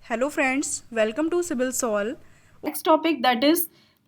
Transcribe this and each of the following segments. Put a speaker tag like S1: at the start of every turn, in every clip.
S1: Hello friends, welcome to Sibyl Sol.
S2: Next topic that is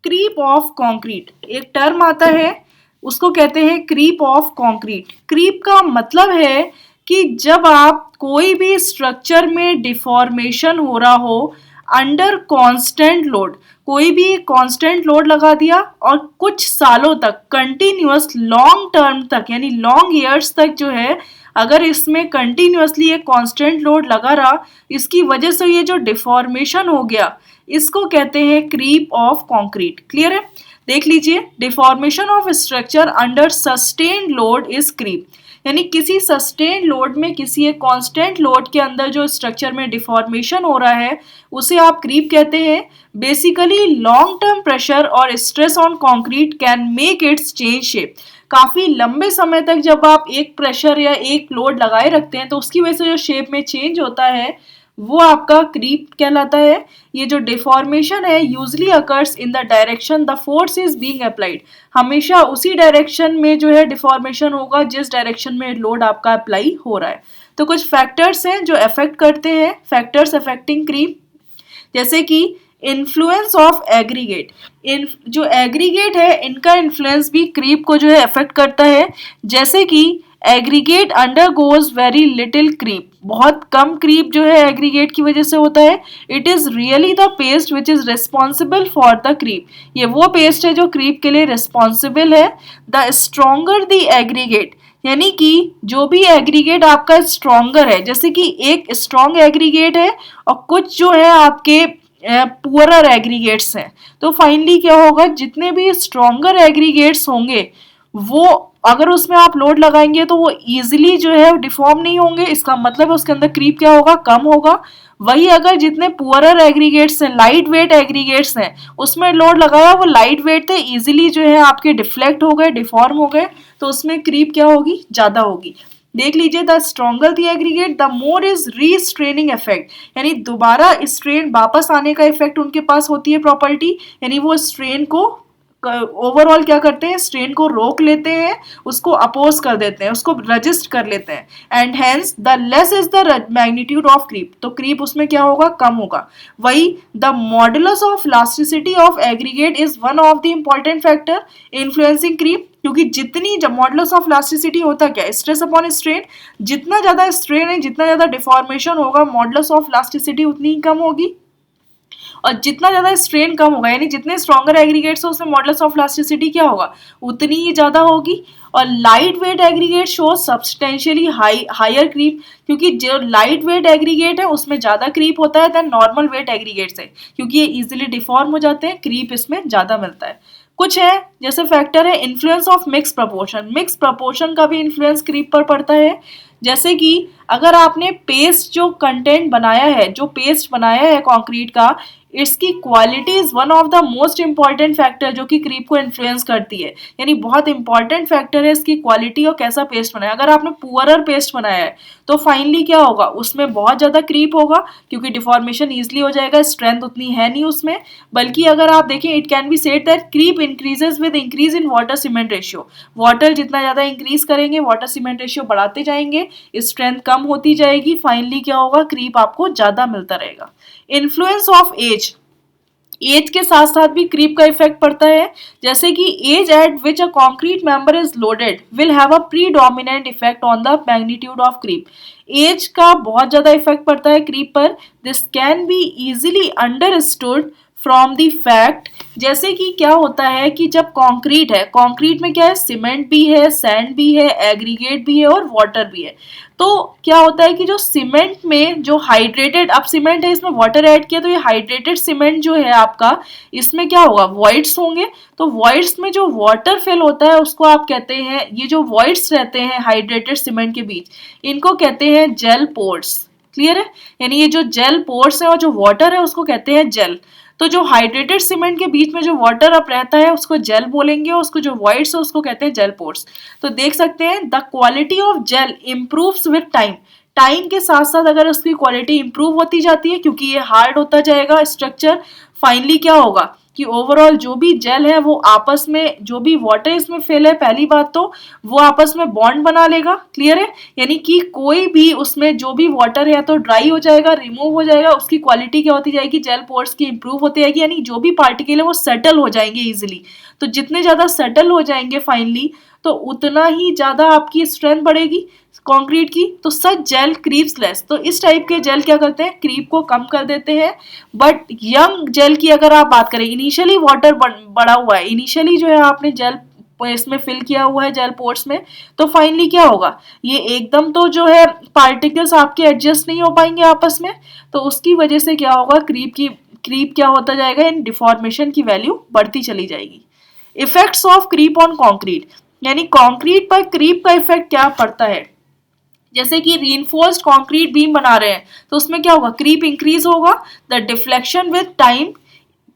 S2: creep of concrete. एक term आता है, उसको कहते हैं क्रीप ऑफ कंक्रीट। क्रीप का मतलब है कि जब आप कोई भी स्ट्रक्चर में डिफॉर्मेशन हो रहा हो अंडर कांस्टेंट लोड, कोई भी कांस्टेंट लोड लगा दिया और कुछ सालों तक कंटिन्यूअस लॉन्ग टर्म तक यानी लॉन्ग ईयर्स तक जो है अगर इसमें कंटिन्यूअसली एक कांस्टेंट लोड लगा रहा, इसकी वजह से ये जो डिफॉर्मेशन हो गया इसको कहते हैं क्रीप ऑफ कंक्रीट। क्लियर है? देख लीजिए, deformation of structure under sustained load is creep. यानी किसी सस्टेन लोड में, किसी एक कांस्टेंट लोड के अंदर जो स्ट्रक्चर में डिफॉर्मेशन हो रहा है उसे आप क्रीप कहते हैं। बेसिकली लॉन्ग टर्म प्रेशर और stress on concrete can make it's change shape. काफी लंबे समय तक जब आप एक प्रेशर या एक लोड लगाए रखते हैं तो उसकी वजह से जो शेप में चेंज होता है वो आपका क्रीप कहलाता है। ये जो डिफॉर्मेशन है usually occurs in the direction the force is being applied. हमेशा उसी डायरेक्शन में जो है डिफॉर्मेशन होगा जिस डायरेक्शन में लोड आपका अप्लाई हो रहा है। तो कुछ फैक्टर्स हैं जो अफेक्ट करते हैं, फैक्टर्स अफेक्टिंग क्रीप, जैसे कि इन्फ्लुएंस ऑफ एग्रीगेट। जो एग्रीगेट है इनका इन्फ्लुएंस भी क्रीप को जो है अफेक्ट करता है। जैसे कि aggregate undergoes very little creep, बहुत कम क्रीप जो है एग्रीगेट की वजह से होता है। It is really the paste which is responsible for the creep, ये वो पेस्ट है जो क्रीप के लिए रिस्पॉन्सिबल है। द स्ट्रोंगर द एग्रीगेट, यानी कि जो भी एग्रीगेट आपका स्ट्रोंगर है, जैसे कि एक स्ट्रॉन्ग एग्रीगेट है और कुछ जो है आपके पुअरर एग्रीगेट्स हैं, तो फाइनली क्या होगा, जितने भी स्ट्रॉन्गर एग्रीगेट्स होंगे वो अगर उसमें आप लोड लगाएंगे तो वो इजीली जो है डिफॉर्म नहीं होंगे। इसका मतलब उसके अंदर क्रीप क्या होगा, कम होगा। वही अगर जितने पुअरर एग्रीगेट्स हैं, लाइट वेट एग्रीगेट्स हैं, उसमें लोड लगाया, वो लाइट वेट थे, इजीली जो है आपके डिफ्लेक्ट हो गए, डिफॉर्म हो गए, तो उसमें क्रीप क्या होगी, ज्यादा होगी। देख लीजिए, the stronger the aggregate the more is restraining effect, यानी दोबारा स्ट्रेन वापस आने का इफेक्ट उनके पास होती है प्रॉपर्टी, यानी वो स्ट्रेन को ओवरऑल क्या करते हैं, स्ट्रेन को रोक लेते हैं, उसको अपोज कर देते हैं, उसको रजिस्ट कर लेते हैं। And hence the less is the magnitude of creep, तो क्रीप उसमें क्या होगा, कम होगा। वही the modulus of elasticity of aggregate is one of the important factor influencing creep, क्योंकि जितनी जब मॉडुलस ऑफ इलास्टिसिटी होता क्या, स्ट्रेस अपॉन स्ट्रेन, जितना ज्यादा स्ट्रेन है, जितना ज्यादा डिफॉर्मेशन होगा, मॉडुलस ऑफ इलास्टिसिटी उतनी ही कम होगी। और जितना ज्यादा स्ट्रेन कम होगा, यानी जितने स्ट्रॉन्गर एग्रीगेट्स हो उसमें मॉडुलस ऑफ इलास्टिसिटी क्या होगा, उतनी ही ज्यादा होगी। और light weight aggregate show substantially higher creep, क्योंकि जो लाइट वेट एग्रीगेट है उसमें ज्यादा क्रीप होता है देन नॉर्मल वेट एग्रीगेट से, क्योंकि ये इजीली डिफॉर्म हो जाते हैं, क्रीप इसमें ज्यादा मिलता है। कुछ है जैसे फैक्टर है influence of mix proportion, mix proportion का भी इन्फ्लुएंस क्रीप पर पड़ता है। जैसे कि अगर आपने पेस्ट जो कंटेंट बनाया है, जो पेस्ट बनाया है कंक्रीट का, इसकी quality is one of the most important factor जो कि क्रीप को इन्फ्लुएंस करती है, यानी बहुत इंपॉर्टेंट फैक्टर है इसकी क्वालिटी और कैसा पेस्ट बनाया। अगर आपने पुअरर पेस्ट बनाया है तो फाइनली क्या होगा, उसमें बहुत ज्यादा क्रीप होगा, क्योंकि डिफॉर्मेशन इजिली हो जाएगा, स्ट्रेंथ उतनी है नहीं उसमें। बल्कि अगर आप देखें, it can be said that creep increases with increase in water cement ratio, water जितना ज्यादा इंक्रीज करेंगे, वाटर सीमेंट रेशियो बढ़ाते जाएंगे, स्ट्रेंथ कम होती जाएगी, फाइनली क्या होगा, क्रीप आपको ज्यादा मिलता रहेगा। इन्फ्लुएंस ऑफ एज, एज के साथ साथ भी क्रीप का इफेक्ट पड़ता है। जैसे कि age at which a concrete member is loaded will have a predominant effect on the magnitude of creep, age का बहुत ज्यादा इफेक्ट पड़ता है क्रीप पर। This can be easily understood from the fact, जैसे कि क्या होता है कि जब कंक्रीट है, कंक्रीट में क्या है, सीमेंट भी है, सैंड भी है, एग्रीगेट भी है और वाटर भी है। तो क्या होता है कि जो सीमेंट में जो हाइड्रेटेड, अब सीमेंट है इसमें वाटर ऐड किया, तो ये हाइड्रेटेड सीमेंट जो है आपका, इसमें क्या होगा, वॉइड्स होंगे। तो वॉइड्स में जो वाटर फिल होता है उसको आप कहते हैं, ये जो वॉइड्स रहते हैं हाइड्रेटेड सीमेंट के बीच, इनको कहते हैं जेल पोर्स। क्लियर है? यानी ये जो जेल पोर्स है और जो वाटर है उसको कहते हैं जेल। तो जो हाइड्रेटेड सीमेंट के बीच में जो वाटर अप रहता है उसको जेल बोलेंगे, और उसको जो वॉइड्स है उसको कहते हैं जेल पोर्स। तो देख सकते हैं the quality of gel improves with time, time के साथ साथ अगर उसकी क्वालिटी इंप्रूव होती जाती है, क्योंकि ये हार्ड होता जाएगा स्ट्रक्चर, फाइनली क्या होगा, कि ओवरऑल जो भी जेल है वो आपस में, जो भी वाटर इसमें फिल है, पहली बात तो वो आपस में बॉन्ड बना लेगा। क्लियर है? यानी कि कोई भी उसमें जो भी वाटर है तो ड्राई हो जाएगा, रिमूव हो जाएगा, उसकी क्वालिटी क्या होती जाएगी, जेल पोर्स की इंप्रूव होती जाएगी, यानी जो भी पार्टिकल है वो सेटल हो जाएंगे इजिली। तो जितने ज्यादा सेटल हो जाएंगे फाइनली, तो उतना ही ज्यादा आपकी स्ट्रेंथ बढ़ेगी कंक्रीट की। तो सच जेल क्रीप्स लेस, तो इस टाइप के जेल क्या करते हैं, क्रीप को कम कर देते हैं। बट यंग जेल की अगर आप बात करें, इनिशियली वाटर बढ़ा हुआ है, इनिशियली जो है आपने जेल इसमें फिल किया हुआ है जेल पोर्स में, तो फाइनली क्या होगा, ये एकदम तो जो है पार्टिकल्स आपके एडजस्ट नहीं हो पाएंगे आपस में, तो उसकी वजह से क्या होगा, क्रीप क्या होता जाएगा, इन डिफॉर्मेशन की वैल्यू बढ़ती चली जाएगी। Effects of creep on concrete, यानी कंक्रीट पर क्रीप का इफेक्ट क्या पड़ता है। जैसे कि रीइंफोर्स्ड कंक्रीट बीम बना रहे हैं तो उसमें क्या होगा, क्रीप इंक्रीज होगा। The deflection with time,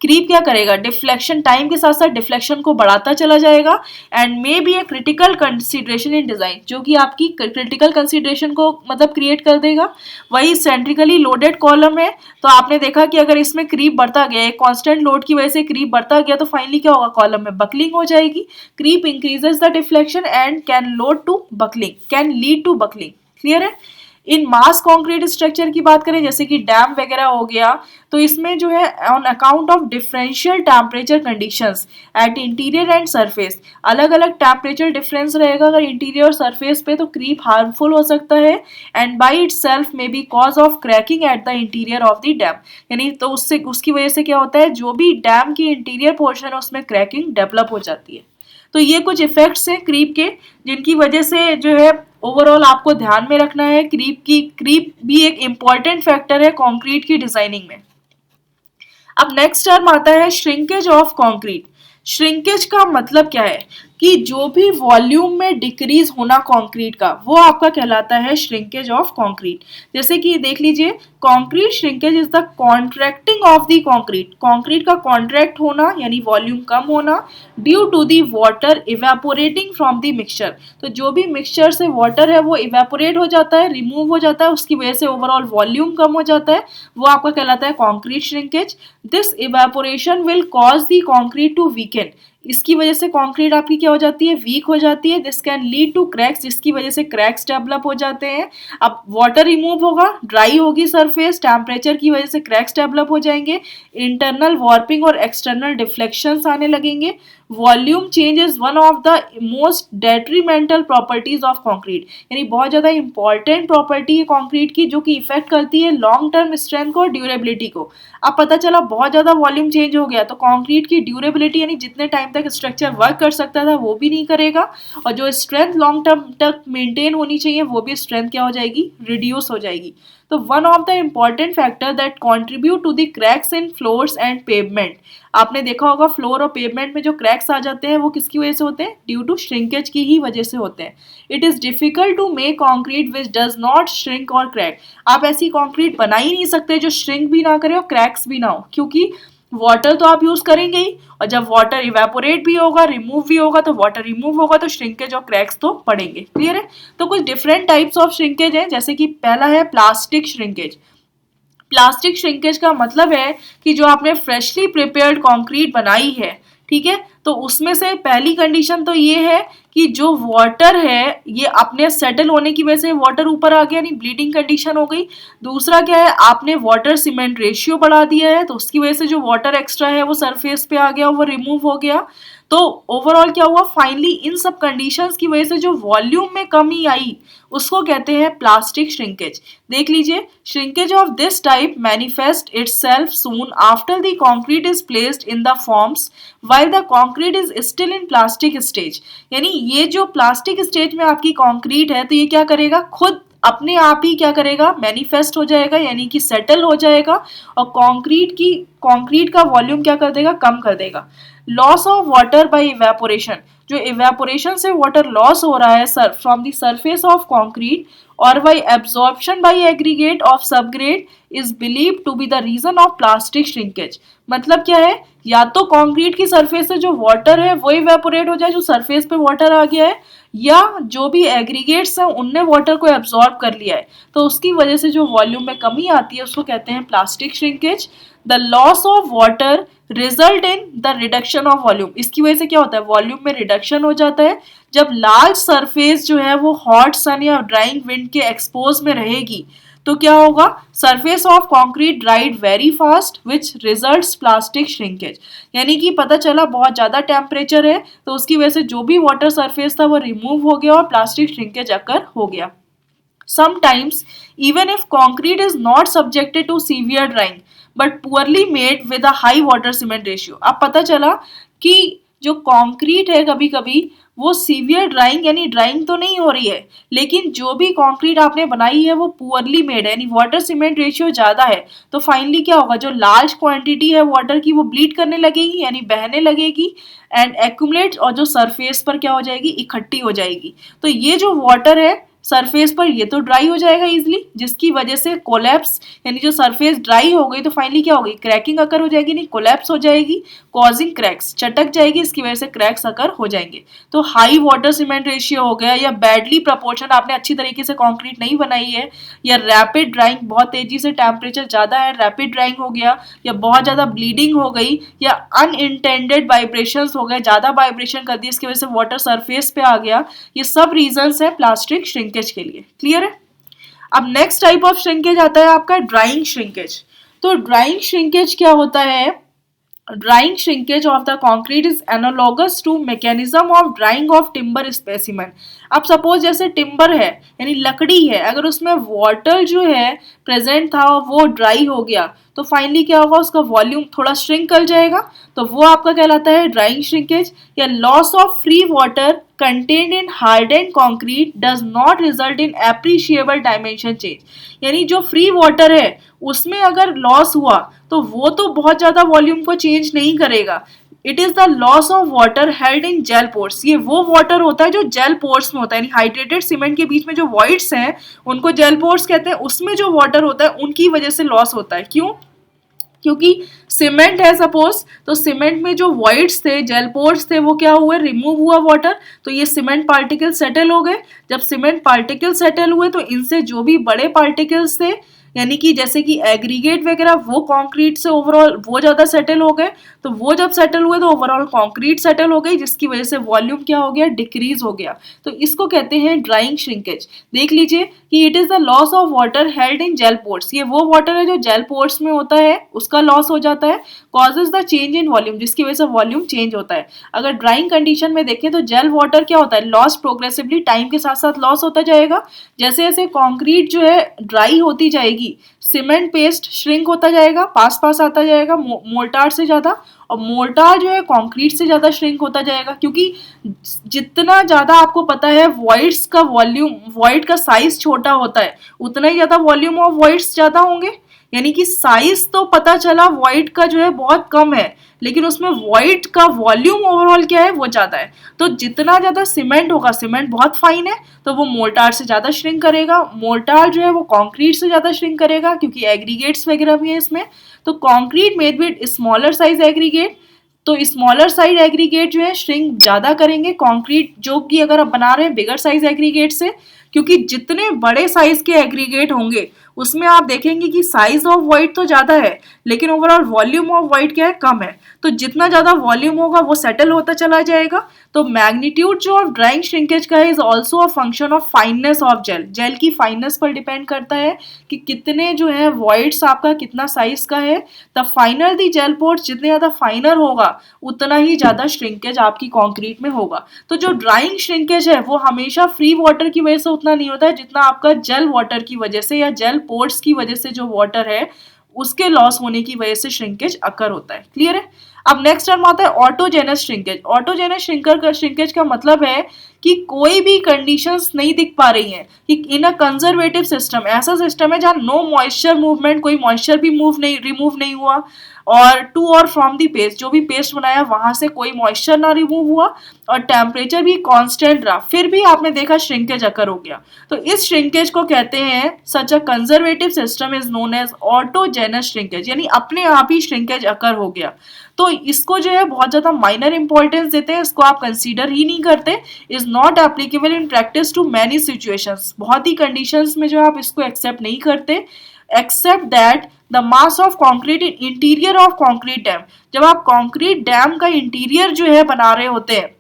S2: creep क्या करेगा, डिफ्लेक्शन, टाइम के साथ साथ डिफ्लेक्शन को बढ़ाता चला जाएगा। And may be a critical consideration in design, जो कि आपकी क्रिटिकल कंसिडरेशन को मतलब क्रिएट कर देगा। वही सेंट्रिकली लोडेड कॉलम है, तो आपने देखा कि अगर इसमें क्रीप बढ़ता गया, एक कांस्टेंट लोड की वजह से क्रीप बढ़ता गया, तो फाइनली क्या होगा, कॉलम में बकलिंग हो जाएगी। Creep increases the deflection and can load to buckling, can lead to buckling. Clear है? इन मास कंक्रीट स्ट्रक्चर की बात करें, जैसे कि डैम वगैरह हो गया, तो इसमें जो है on account of differential temperature conditions at interior and surface, अलग अलग टेम्परेचर डिफरेंस रहेगा अगर इंटीरियर और सरफेस पे, तो क्रीप हार्मफुल हो सकता है। And by itself may be cause of cracking at the interior of the dam, यानी तो उससे, उसकी वजह से क्या होता है, जो भी डैम की इंटीरियर पोर्शन है उसमें क्रैकिंग डेवलप हो जाती है। तो ये कुछ इफेक्ट्स हैं क्रीप के, जिनकी वजह से जो है ओवरऑल आपको ध्यान में रखना है। क्रीप भी एक इम्पॉर्टेंट फैक्टर है कंक्रीट की डिजाइनिंग में। अब नेक्स्ट टर्म आता है श्रिंकेज ऑफ कंक्रीट। श्रिंकेज का मतलब क्या है, कि जो भी वॉल्यूम में डिक्रीज होना कंक्रीट का, वो आपका कहलाता है श्रिंकेज ऑफ कंक्रीट। जैसे कि देख लीजिए, concrete shrinkage is the contracting of the concrete, concrete का कॉन्ट्रैक्ट होना यानी वॉल्यूम कम होना, due to the water evaporating from the mixture. तो जो भी मिक्सचर से वाटर है वो इवेपोरेट हो जाता है, रिमूव हो जाता है, उसकी वजह से ओवरऑल वॉल्यूम कम हो जाता है, वो आपका कहलाता है concrete shrinkage. This evaporation will cause the concrete to weaken, इसकी वजह से कंक्रीट आपकी क्या हो जाती है, वीक हो जाती है। This can lead to cracks, जिसकी वजह से क्रैक्स डेवलप हो जाते हैं। अब वाटर रिमूव होगा, ड्राई होगी सरफेस, टेम्परेचर की वजह से क्रैक्स डेवलप हो जाएंगे, इंटरनल वार्पिंग और एक्सटर्नल डिफ्लेक्शंस आने लगेंगे। Volume change is one of the most detrimental properties of concrete, यानी बहुत ज्यादा इंपॉर्टेंट प्रॉपर्टी है कंक्रीट की, जो कि इफेक्ट करती है लॉन्ग टर्म स्ट्रेंथ को और ड्यूरेबिलिटी को। अब पता चला बहुत ज्यादा वॉल्यूम चेंज हो गया तो कंक्रीट की ड्यूरेबिलिटी, यानी जितने टाइम तक स्ट्रक्चर वर्क कर सकता था वो भी नहीं करेगा, और जो स्ट्रेंथ लॉन्ग टर्म तक मेंटेन होनी चाहिए वो भी स्ट्रेंथ क्या हो जाएगी, रिड्यूस हो जाएगी। तो one of the important factor that contribute to the cracks in floors and pavement, आपने देखा होगा फ्लोर और पेवमेंट में जो क्रैक्स आ जाते हैं वो किसकी वजह से होते हैं, ड्यू टू श्रिंकेज की ही वजह से होते हैं। It is difficult to make concrete which does not shrink और क्रैक, आप ऐसी कंक्रीट बना ही नहीं सकते जो श्रिंक भी ना करे और क्रैक्स भी ना हो, क्योंकि वाटर तो आप यूज करेंगे ही, और जब वाटर इवेपोरेट भी होगा, रिमूव भी होगा, तो वाटर रिमूव होगा तो श्रिंकेज और क्रैक्स तो पड़ेंगे। क्लियर है? तो कुछ डिफरेंट टाइप्स ऑफ श्रिंकेज है, जैसे कि पहला है प्लास्टिक श्रिंकेज। प्लास्टिक श्रिंकेज का मतलब है कि जो आपने फ्रेशली प्रिपेयर्ड कंक्रीट बनाई है, ठीक है, तो उसमें से पहली कंडीशन तो ये है कि जो वाटर है ये अपने सेटल होने की वजह से वाटर ऊपर आ गया, यानी ब्लीडिंग कंडीशन हो गई। दूसरा क्या है, आपने वाटर सीमेंट रेशियो बढ़ा दिया है, तो उसकी वजह से जो वाटर एक्स्ट्रा है वो सरफेस पे आ गया, वो रिमूव हो गया। तो ओवरऑल क्या हुआ, फाइनली इन सब कंडीशंस की वजह से जो वॉल्यूम में कमी आई उसको कहते हैं प्लास्टिक श्रिंकेज। देख लीजिए, shrinkage of this type manifest itself soon after the concrete is placed in the forms while the concrete is still in plastic stage, यानी ये जो प्लास्टिक स्टेज में आपकी कंक्रीट है तो ये क्या करेगा, खुद अपने आप ही क्या करेगा, मैनिफेस्ट हो जाएगा, यानी कि सेटल हो जाएगा, और कंक्रीट का वॉल्यूम क्या कर देगा, कम कर देगा। Loss of water by evaporation, जो इवेपोरेशन से वाटर लॉस हो रहा है sir from the surface of concrete और by absorption by aggregate of subgrade is believe to be the reason of plastic shrinkage. मतलब क्या है, या तो कंक्रीट की सरफेस से जो वाटर है वो इवेपोरेट हो जाए, जो सरफेस पे वाटर आ गया है, या जो भी एग्रीगेट्स हैं उनने वाटर को एब्जॉर्ब कर लिया है, तो उसकी वजह से जो वॉल्यूम में कमी आती है उसको कहते हैं plastic shrinkage. The loss of water result in the reduction of volume, इसकी वजह से क्या होता है, वॉल्यूम में रिडक्शन हो जाता है। जब लार्ज सरफेस जो है वो हॉट सन या ड्राइंग विंड के एक्सपोज में रहेगी तो क्या होगा, surface of concrete dried very fast which results plastic shrinkage, यानी कि पता चला बहुत ज्यादा टेम्परेचर है तो उसकी वजह से जो भी वाटर सरफेस था वो रिमूव हो गया और प्लास्टिक श्रिंकेज अकर हो गया। Sometimes, even if concrete is not subjected to severe drying, but poorly made with a high water cement ratio, अब पता चला कि जो कंक्रीट है कभी कभी वो सीवियर ड्राइंग यानी ड्राइंग तो नहीं हो रही है, लेकिन जो भी कंक्रीट आपने बनाई है वो पुअरली मेड है यानी वाटर सीमेंट रेशियो ज्यादा है, तो फाइनली क्या होगा, जो लार्ज क्वांटिटी है वाटर की वो ब्लीड करने लगेगी यानी बहने लगेगी एंड एक्यूमुलेट, और जो सरफेस पर क्या हो जाएगी, इकट्ठी हो जाएगी। तो ये जो वाटर है सरफेस पर ये तो ड्राई हो जाएगा इजीली, जिसकी वजह से कोलैप्स यानी जो सरफेस ड्राई हो गई तो फाइनली क्या होगी, क्रैकिंग अकर हो जाएगी, नहीं कोलैप्स हो जाएगी, कॉजिंग क्रैक्स, चटक जाएगी, इसकी वजह से क्रैक्स अकर हो जाएंगे। तो हाई वाटर सीमेंट रेशियो हो गया, या बैडली प्रपोर्शन, आपने अच्छी तरीके से कंक्रीट नहीं बनाई है, या रैपिड ड्राइंग, बहुत तेजी से टेम्परेचर ज्यादा है रैपिड ड्राइंग हो गया, या बहुत ज्यादा ब्लीडिंग हो गई, या अनइंटेंडेड वाइब्रेशंस हो गए, ज्यादा वाइब्रेशन कर दी इसकी वजह से वाटर सरफेस पे आ गया, ये सब रीजंस है प्लास्टिक श्रिंकेज के लिए। क्लियर है। अब नेक्स्ट टाइप ऑफ श्रिंकेज आता है आपका ड्राइंग श्रिंकेज। तो ड्राइंग श्रिंकेज क्या होता है, drawing shrinkage of the concrete is analogous to mechanism of drying of timber specimen. अब सपोज जैसे टिम्बर है यानी लकड़ी है, अगर उसमें वाटर जो है प्रेजेंट था वो ड्राई हो गया तो फाइनली क्या होगा, उसका वॉल्यूम थोड़ा श्रिंक कर जाएगा, तो वो आपका कहलाता है ड्राइंग श्रिंकेज। या loss of free water contained in hardened concrete does not result in appreciable dimension change, यानी जो फ्री वाटर है उसमें अगर लॉस हुआ तो वो तो बहुत ज्यादा वॉल्यूम को चेंज नहीं करेगा। It is the loss of water held in gel pores, ये वो वाटर होता है जो जेल पोर्स में होता है, यानी हाइड्रेटेड सीमेंट के बीच में जो वॉइड्स हैं उनको जेल पोर्स कहते हैं, उसमें जो वाटर होता है उनकी वजह से लॉस होता है। क्यों, क्योंकि सीमेंट है सपोज, तो सीमेंट में जो वॉइड्स थे जेल पोर्स थे वो क्या हुए, रिमूव हुआ वाटर, तो ये सीमेंट पार्टिकल सेटल हो गए। जब सीमेंट पार्टिकल सेटल हुए तो इनसे जो भी बड़े पार्टिकल्स थे यानी कि जैसे कि एग्रीगेट वगैरह वो कंक्रीट से ओवरऑल वो ज्यादा सेटल हो गए, तो वो जब सेटल हुए तो ओवरऑल कंक्रीट सेटल हो गई, जिसकी वजह से वॉल्यूम क्या हो गया, डिक्रीज हो गया। तो इसको कहते हैं ड्राइंग श्रिंकेज। देख लीजिए कि it is the loss of water held in gel pores, ये वो वाटर है जो जेल पोर्स में होता है उसका लॉस हो जाता है, causes the change in volume, जिसकी वजह से वॉल्यूम चेंज होता है। अगर ड्राइंग कंडीशन में देखें तो जेल वाटर क्या होता है, लॉस प्रोग्रेसिवली टाइम के साथ साथ लॉस होता जाएगा, जैसे जैसे कॉन्क्रीट जो है ड्राई होती जाएगी सीमेंट पेस्ट श्रिंक होता जाएगा, पास पास आता जाएगा मोल्टार से ज्यादा, और मोल्टार जो है कंक्रीट से ज्यादा श्रिंक होता जाएगा, क्योंकि जितना ज्यादा आपको पता है वॉइड्स का वॉल्यूम, वॉइड का साइज छोटा होता है उतना ही ज्यादा वॉल्यूम ऑफ वॉइड्स ज्यादा होंगे, यानी कि साइज तो पता चला वॉइड का जो है बहुत कम है लेकिन उसमें वॉइड का वॉल्यूम ओवरऑल क्या है वो ज्यादा है। तो जितना ज्यादा सीमेंट होगा, सीमेंट बहुत फाइन है तो वो मोल्टार से ज्यादा श्रिंक करेगा, मोल्टार जो है वो कंक्रीट से ज्यादा श्रिंक करेगा क्योंकि एग्रीगेट्स वगैरह भी है इसमें। तो concrete made with smaller size aggregate, तो स्मॉलर साइज एग्रीगेट जो है श्रिंक ज्यादा करेंगे कंक्रीट जो कि अगर आप बना रहे हैं बिगर साइज एग्रीगेट से, क्योंकि जितने बड़े साइज के एग्रीगेट होंगे उसमें आप देखेंगे कि साइज ऑफ वॉइड तो ज्यादा है लेकिन ओवरऑल वॉल्यूम ऑफ वॉइड क्या है, कम है। तो जितना ज्यादा वॉल्यूम होगा वो सेटल होता चला जाएगा। तो मैग्नीट्यूड जो ऑफ ड्राइंग श्रिंकेज का है is also a function of fineness of gel, gel की फाइननेस पर डिपेंड करता है कि कितने जो है वॉइड्स आपका कितना साइज का है। The finer the gel port, जितने ज्यादा फाइनर होगा उतना ही ज्यादा श्रिंकेज आपकी कॉन्क्रीट में होगा। तो जो ड्राइंग श्रिंकेज है वो हमेशा फ्री वाटर की वजह से उतना नहीं होता है जितना आपका जेल वाटर की वजह से या जेल पोर्ट्स की वजह से जो वाटर है उसके लॉस होने की वजह से श्रिंकेज अकर होता है। क्लियर है। अब नेक्स्ट टर्म आता है ऑटोजेनस श्रिंकेज। ऑटोजेनस श्रिंकेज का मतलब है कि कोई भी कंडीशंस नहीं दिख पा रही हैं कि इन अ कंजर्वेटिव सिस्टम, ऐसा सिस्टम है जहां नो मॉइस्चर मूवमेंट, कोई मॉइस्चर भी रिमूव नहीं हुआ, और टू और फ्रॉम दी पेस्ट, जो भी पेस्ट बनाया वहां से कोई मॉइस्चर ना रिमूव हुआ और टेम्परेचर भी कांस्टेंट रहा, फिर भी आपने देखा श्रिंकेज अकर हो गया। तो इस श्रिंकेज को कहते हैं such a conservative system is known as autogenous shrinkage, यानी अपने आप ही श्रिंकेज अकर हो गया। तो इसको जो है बहुत ज्यादा माइनर इंपॉर्टेंस देते हैं, इसको आप कंसीडर ही नहीं करते, is not applicable in practice to many situations, बहुत ही कंडीशंस में जो आप इसको एक्सेप्ट नहीं करते, except that the mass of concrete in interior of concrete dam, जब आप कॉन्क्रीट डैम का इंटीरियर जो है बना रहे होते हैं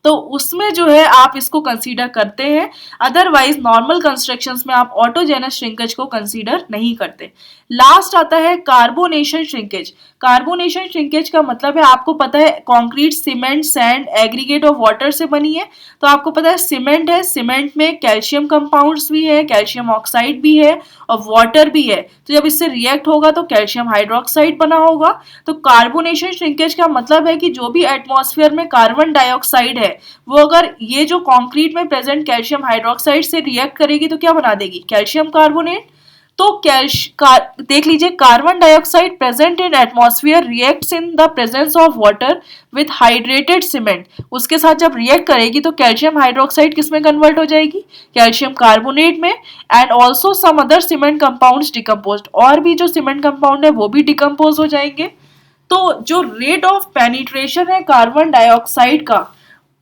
S2: तो उसमें जो है आप इसको कंसीडर करते हैं, अदरवाइज नॉर्मल कंस्ट्रक्शंस में आप ऑटोजेनस श्रिंकेज को कंसीडर नहीं करते। लास्ट आता है कार्बोनेशन श्रिंकेज। कार्बोनेशन श्रिंकेज का मतलब है, आपको पता है कंक्रीट सीमेंट सैंड एग्रीगेट और वाटर से बनी है, तो आपको पता है सीमेंट है, सीमेंट में कैल्शियम कंपाउंड्स भी है, कैल्शियम ऑक्साइड भी है और वाटर भी है, तो जब इससे रिएक्ट होगा तो कैल्शियम हाइड्रोक्साइड बना होगा। तो कार्बोनेशन श्रिंकेज का मतलब है कि जो भी एटमॉस्फेयर में कार्बन डाइऑक्साइड है वो अगर ये जो कंक्रीट में प्रेजेंट कैल्शियम हाइड्रोक्साइड से रिएक्ट करेगी तो क्या बना देगी, कैल्शियम कार्बोनेट। तो देख लीजिए, carbon dioxide present in atmosphere reacts in the presence of water with hydrated cement, उसके साथ जब रिएक्ट करेगी तो कैल्शियम हाइड्रोक्साइड किस में कन्वर्ट हो जाएगी, कैल्शियम कार्बोनेट में, and also some other cement compounds decomposed, और भी जो सीमेंट कंपाउंड है वो भी डिकम्पोज हो जाएंगे। तो जो रेट ऑफ पेनिट्रेशन है कार्बन डाइऑक्साइड का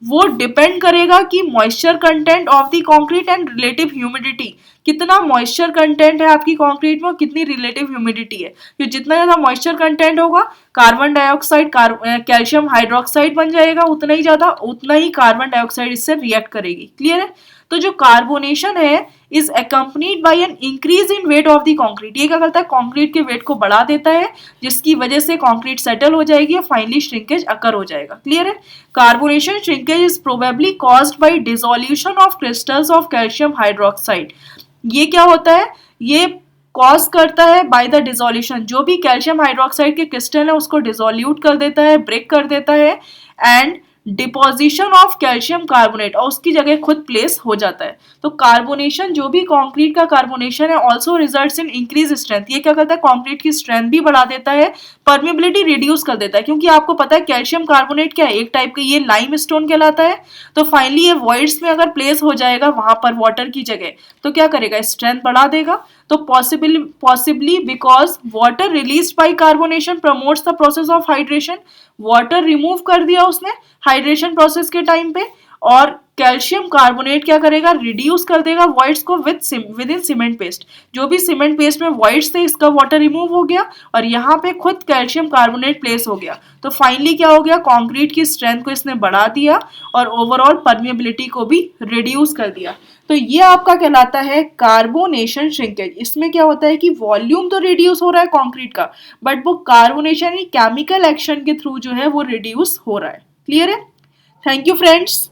S2: वो डिपेंड करेगा कि moisture content of the concrete and relative humidity, कितना मॉइस्चर कंटेंट है आपकी कंक्रीट में, कितनी रिलेटिव ह्यूमिडिटी है। तो जितना ज्यादा मॉइस्चर कंटेंट होगा कार्बन डाइऑक्साइड कैल्शियम हाइड्रोक्साइड बन जाएगा, उतना ही कार्बन डाइऑक्साइड इससे रिएक्ट करेगी। क्लियर है। तो जो कार्बोनेशन है is accompanied by an increase in weight of the concrete, ये क्या करता है, कंक्रीट के वेट को बढ़ा देता है जिसकी वजह से कंक्रीट सेटल हो जाएगी और फाइनली श्रिंकेज अकर हो जाएगा। क्लियर है। Carbonation shrinkage is probably caused by dissolution of crystals of calcium hydroxide, ये क्या होता है, ये कॉज करता है बाय द डिसोल्यूशन, जो भी कैल्शियम हाइड्रोक्साइड के क्रिस्टल है उसको डिसोल्यूट कर देता है, ब्रेक कर देता है, and deposition of calcium carbonate, और उसकी जगह खुद प्लेस हो जाता है। तो कार्बोनेशन, जो भी कंक्रीट का कार्बोनेशन है also results in increase strength, ये क्या करता है, कंक्रीट की स्ट्रेंथ भी बढ़ा देता है, परमेबिलिटी रिड्यूस कर देता है, क्योंकि आपको पता है कैल्शियम कार्बोनेट क्या है, एक टाइप का ये लाइम स्टोन कहलाता है। तो फाइनली ये वॉइड्स में अगर प्लेस हो जाएगा वहां पर वाटर की जगह, तो क्या करेगा, स्ट्रेंथ बढ़ा देगा। तो possibly because water release by carbonation promotes the process of hydration, water remove कर दिया उसने हाइड्रेशन प्रोसेस के टाइम पे, और कैल्शियम कार्बोनेट क्या करेगा, रिड्यूस कर देगा वॉइड्स को विद इन सीमेंट पेस्ट, जो भी सीमेंट पेस्ट में वॉइड्स थे इसका वाटर रिमूव हो गया और यहाँ पे खुद कैल्शियम कार्बोनेट प्लेस हो गया। तो फाइनली क्या हो गया, कंक्रीट की स्ट्रेंथ को इसने बढ़ा दिया और ओवरऑल परमेबिलिटी को भी रिड्यूस कर दिया। तो ये आपका कहलाता है कार्बोनेशन श्रिंकेज। इसमें क्या होता है कि वॉल्यूम तो रिड्यूस हो रहा है कंक्रीट का, बट वो कार्बोनेशन केमिकल एक्शन के थ्रू जो है वो रिड्यूस हो रहा है। क्लियर है। Thank you friends.